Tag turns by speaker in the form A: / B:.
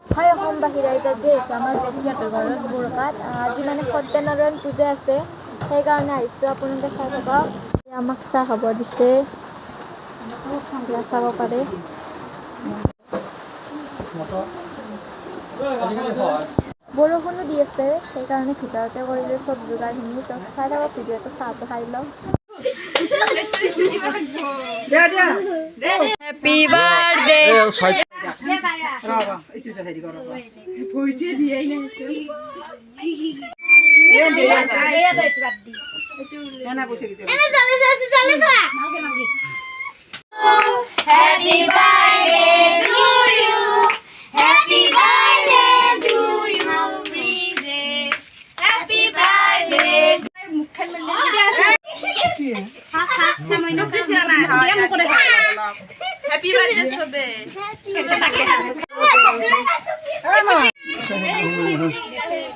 A: হয় অসমবাসী ৰাইজ আজি আহিছোঁ আমাৰ জেঠীহঁতৰ ঘৰত বুৰকাত আজি মানে সত্যনাৰায়ণ পূজা আছে সেইকাৰণে আহিছোঁ আপোনালোকে চাই থাকক আমাক চাহ খাব দিছে চাব পাৰে বৰষুণো দি আছে সেইকাৰণে ভিতৰতে কৰিলোঁ চব যোগাৰখিনি তো চাই থাকক ভিডিঅ'টো চাহটো খাই লওঁ Happy birthday Happy birthday to you. Happy birthday to you. Princess. Happy birthday. Happy birthday Shobe.